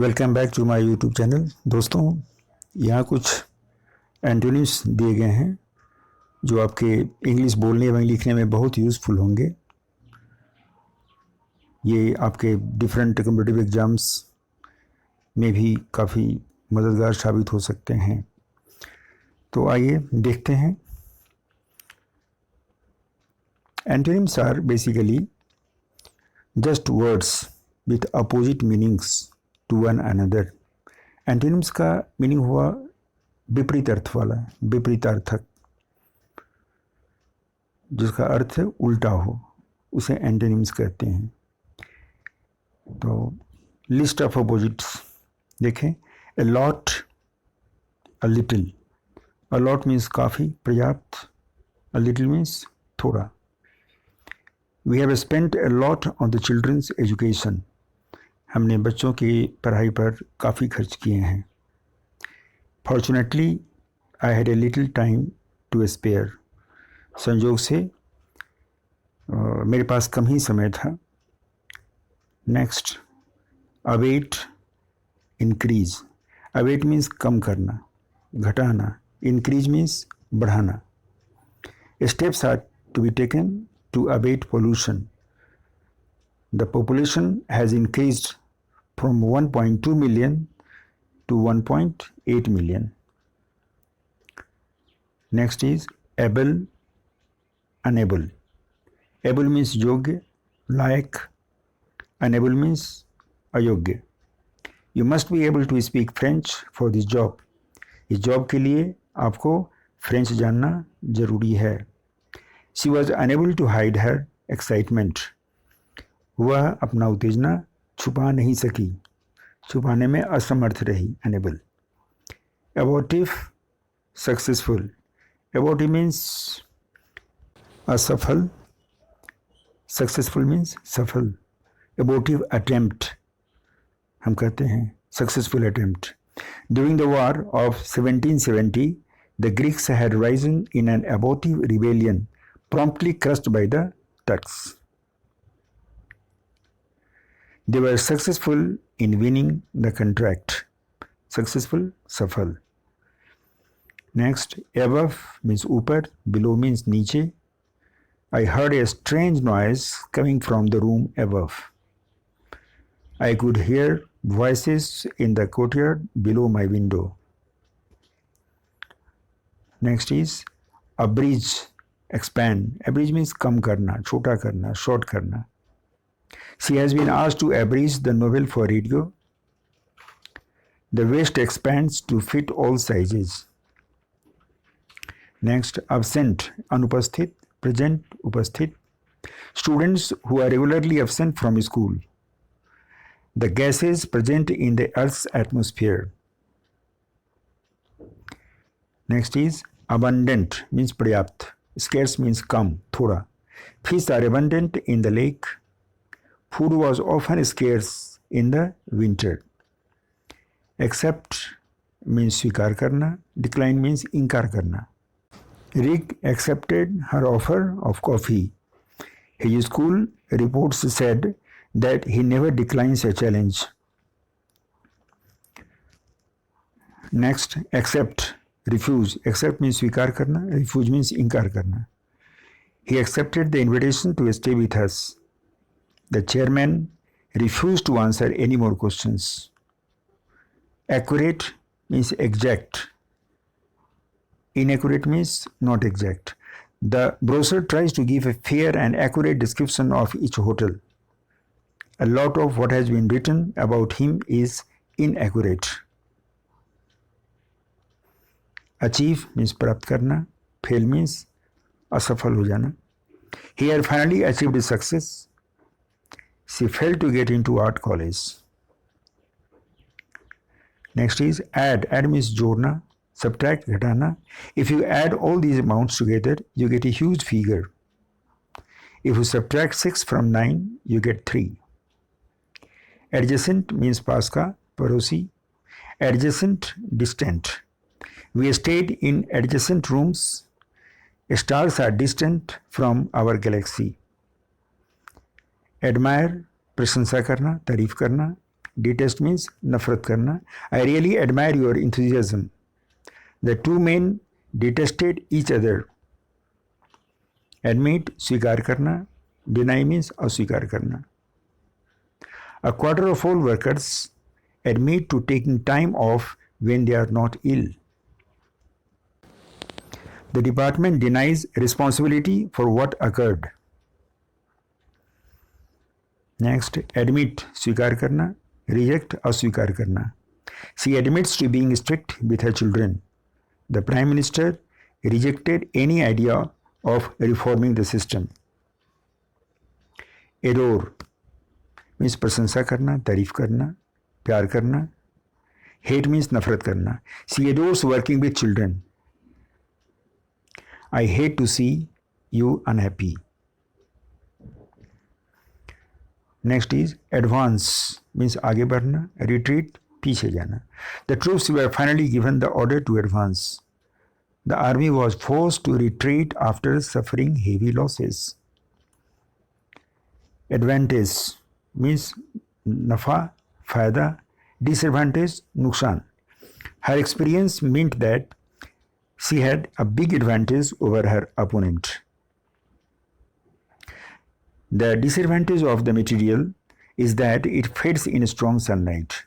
Welcome back to my YouTube channel. दोस्तों, यहाँ कुछ एंटोनिम्स दिए गए हैं जो आपके इंग्लिश बोलने एवं लिखने में बहुत यूज़फुल होंगे। ये आपके डिफरेंट कॉम्पिटिटिव एग्ज़ाम्स में भी काफ़ी मददगार साबित हो सकते हैं। तो आइए देखते हैं। Antonyms are basically just words with opposite meanings to one another. Antonyms का मीनिंग हुआ विपरीत अर्थ वाला, विपरीतार्थक, जिसका अर्थ उल्टा हो, उसे एंटोनिम्स कहते हैं। तो लिस्ट ऑफ अपोजिट्स देखें। A lot, a little. A lot means काफ़ी, पर्याप्त। अ लिटिल मीन्स थोड़ा। We have spent a lot on the children's education. हमने बच्चों की पढ़ाई पर काफ़ी खर्च किए हैं। Fortunately I had a little time to spare. संयोग से मेरे पास कम ही समय था। Next, await, increase. Await means कम करना, घटाना। इंक्रीज मीन्स बढ़ाना। Steps are to be taken to await pollution. The population has increased from 1.2 million to 1.8 million. Next is able, unable. Able means योग्य, लायक. Unable means अयोग्य. You must be able to speak French for this job. इस job के लिए आपको French जानना जरूरी है. She was unable to hide her excitement. वह अपना उत्तेजना छुपा नहीं सकी, छुपाने में असमर्थ रही. Unable. Abortive, successful. Abortive means असफल, सक्सेसफुल मीन्स सफल. एबॉर्टिव अटेम्प्ट हम कहते हैं successful attempt. During the war of 1770 the Greeks had risen in an abortive rebellion promptly crushed by the Turks. They were successful in winning the contract. Successful, सफल. Next, above means ऊपर, below means नीचे. I heard a strange noise coming from the room above. I could hear voices in the courtyard below my window. Next is abridge, expand. Abridge means कम करना, छोटा करना, short करना. She has been asked to abridge the novel for radio. The waist expands to fit all sizes. Next, absent, अनुपस्थित. Present, उपस्थित. Students who are regularly absent from school. The gases present in the Earth's atmosphere. Next is abundant, means पर्याप्त. Scarce means कम, थोड़ा. Fish are abundant in the lake. Food was often scarce in the winter. Accept means स्वीकार करना. Decline means इनकार करना. Rick accepted her offer of coffee. His school reports said that he never declines a challenge. Next, accept, refuse. Accept means स्वीकार करना. Refuse means इनकार करना. He accepted the invitation to stay with us. The chairman refused to answer any more questions. Accurate means exact. Inaccurate means not exact. The brochure tries to give a fair and accurate description of each hotel. A lot of what has been written about him is inaccurate. Achieve means प्राप्त करना. Fail means असफल हो जाना. He had finally achieved success. She failed to get into art college. Next is add. Add means जोड़ना, subtract, घटाना. If you add all these amounts together, you get a huge figure. If you subtract 6 from 9, you get 3. Adjacent means पास का, पड़ोसी. Adjacent, distant. We stayed in adjacent rooms. Stars are distant from our galaxy. Admire, प्रशंसा करना, तारीफ करना. Detest means नफरत करना. I really admire your enthusiasm. The two men detested each other. Admit स्वीकार करना. Deny means अस्वीकार करना. A quarter of all workers admit to taking time off when they are not ill. The department denies responsibility for what occurred. Next, admit स्वीकार करना. Reject अस्वीकार करना. She admits to being strict with her children. The Prime Minister rejected any idea of reforming the system. Adore means प्रशंसा करना, तारीफ करना, प्यार करना. Hate means नफरत करना. She adores working with children. I hate to see you unhappy. Next is advance means आगे बढ़ना, retreat पीछे जाना. The troops were finally given the order to advance. The army was forced to retreat after suffering heavy losses. Advantage means नफा, फायदा. Disadvantage नुकसान. Her experience meant that she had a big advantage over her opponent. The disadvantage of the material is that it fades in strong sunlight.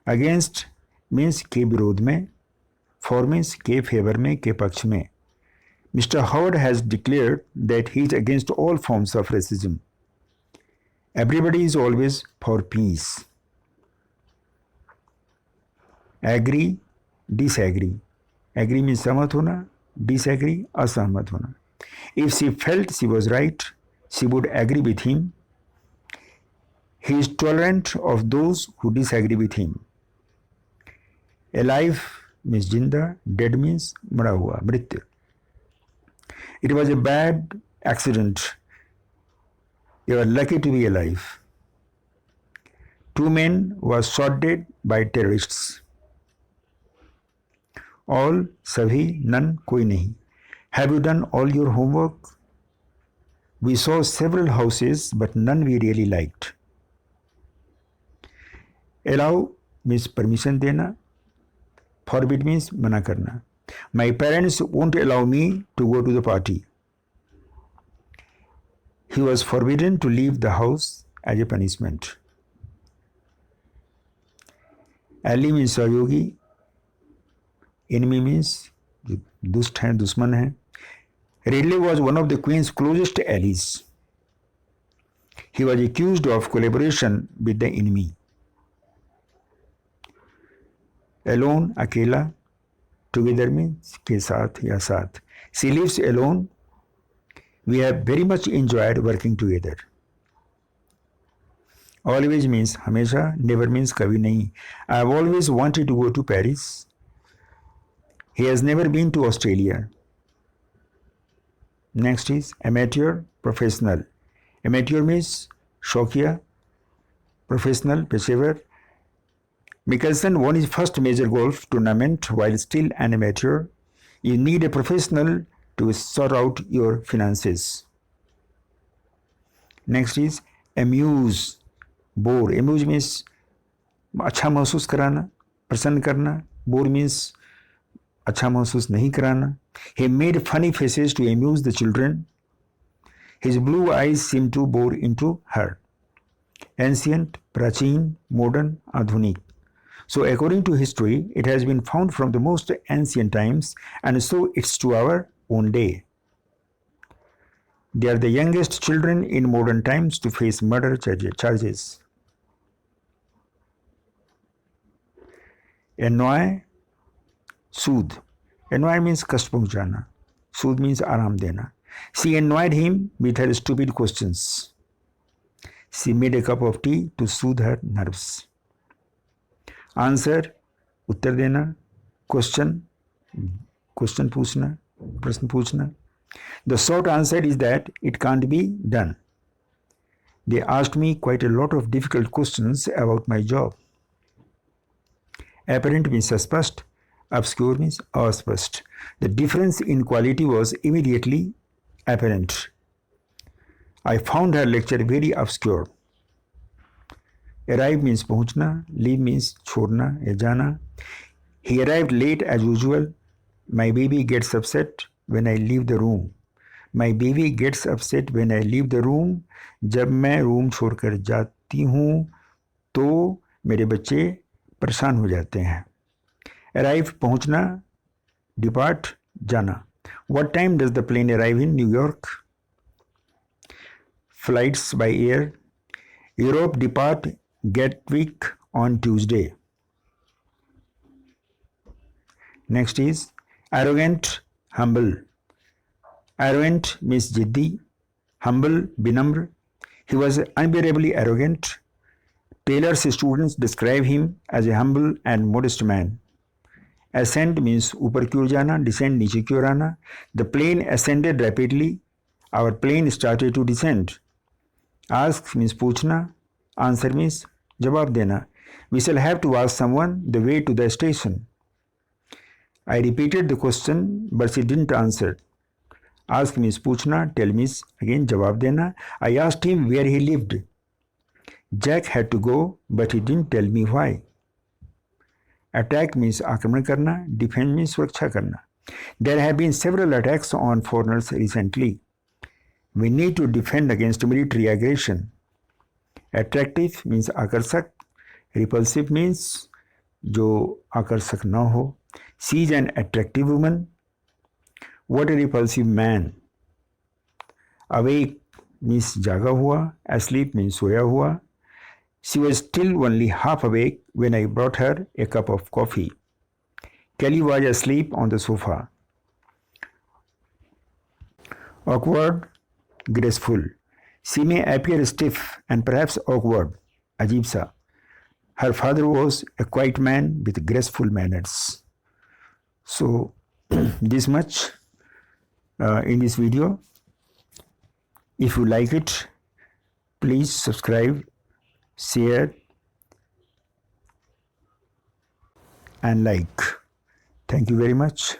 Against means के विरोध में. For means के favor में, के पक्ष में. Mr. Howard has declared that he is against all forms of racism. Everybody is always for peace. Agree, disagree. Agree means सहमत होना, disagree असहमत होना. If she felt she was right, she would agree with him. He is tolerant of those who disagree with him. Alive means जिंदा, dead means मरा हुआ, मृत्यु. It was a bad accident. You are lucky to be alive. 2 men were shot dead by terrorists. All सभी, none कोई नहीं. Have you done all your homework? We saw several houses, but none we really liked. Allow means permission देना. Forbid means मना करना. My parents won't allow me to go to the party. He was forbidden to leave the house as a punishment. Ally means सहयोगी. Enemy means दुष्ट हैं, दुश्मन हैं. Ridley was one of the Queen's closest allies. He was accused of collaboration with the enemy. Alone, अकेला. Together means के साथ या साथ. She lives alone. We have very much enjoyed working together. Always means हमेशा. Never means कभी नहीं. I have always wanted to go to Paris. He has never been to Australia. Next is amateur, professional. Amateur means शौकिया, professional, पेशेवर. Mickelson won his first major golf tournament while still an amateur. You need a professional to sort out your finances. Next is amuse, bore. Amuse means अच्छा महसूस कराना, प्रसन्न करना. Bore means अच्छा महसूस नहीं कराना. He made funny faces to amuse the children. His blue eyes seemed to bore into her. Ancient, प्राचीन, modern, आधुनिक. So according to history, it has been found from the most ancient times, and so it's to our own day. They are the youngest children in modern times to face murder charges. Annoy, soothe. Annoy means कष्ट पहुंचाना. Soothe means आराम देना. She annoyed him with her stupid questions. She made a cup of tea to soothe her nerves. Answer, उत्तर देना. Question, question पूछना, प्रश्न पूछना. The short answer is that it can't be done. They asked me quite a lot of difficult questions about my job. Apparent means suspect. Obscure means अस्पष्ट. The difference in quality was immediately apparent. I found her lecture very obscure. Arrive means पहुंचना, leave means छोड़ना या जाना. He arrived late as usual. My baby gets upset when I leave the room. My baby gets upset when I leave the room. जब मैं room छोड़कर जाती हूँ तो मेरे बच्चे परेशान हो जाते हैं. Arrive पहुंचना, depart जाना. What time does the plane arrive in New York? Flights by air. Europe depart Gatwick on Tuesday. Next is arrogant, humble. Arrogant means jiddi, humble, binamr. He was unbearably arrogant. Taylor's students describe him as a humble and modest man. Ascend means ऊपर की ओर जाना, descend नीचे की ओर आना. The plane ascended rapidly. Our plane started to descend. Ask means पूछना. Answer means जवाब देना. We shall have to ask someone the way to the station. I repeated the question, but she didn't answer. Ask means पूछना. Tell means again जवाब देना. I asked him where he lived. Jack had to go, but he didn't tell me why. Attack means आक्रमण करना. Defend means सुरक्षा करना. There have been several attacks on foreigners recently. We need to defend against military aggression. Attractive means आकर्षक. Repulsive means जो आकर्षक न हो. She is an attractive woman. What a repulsive man. Awake means जागा हुआ. Asleep means सोया हुआ. She was still only half awake when I brought her a cup of coffee. Kelly was asleep on the sofa. Awkward, graceful. She may appear stiff and perhaps awkward, अजीब सा. Her father was a quiet man with graceful manners. So, this much in this video. If you like it, please subscribe, share and like. Thank you very much.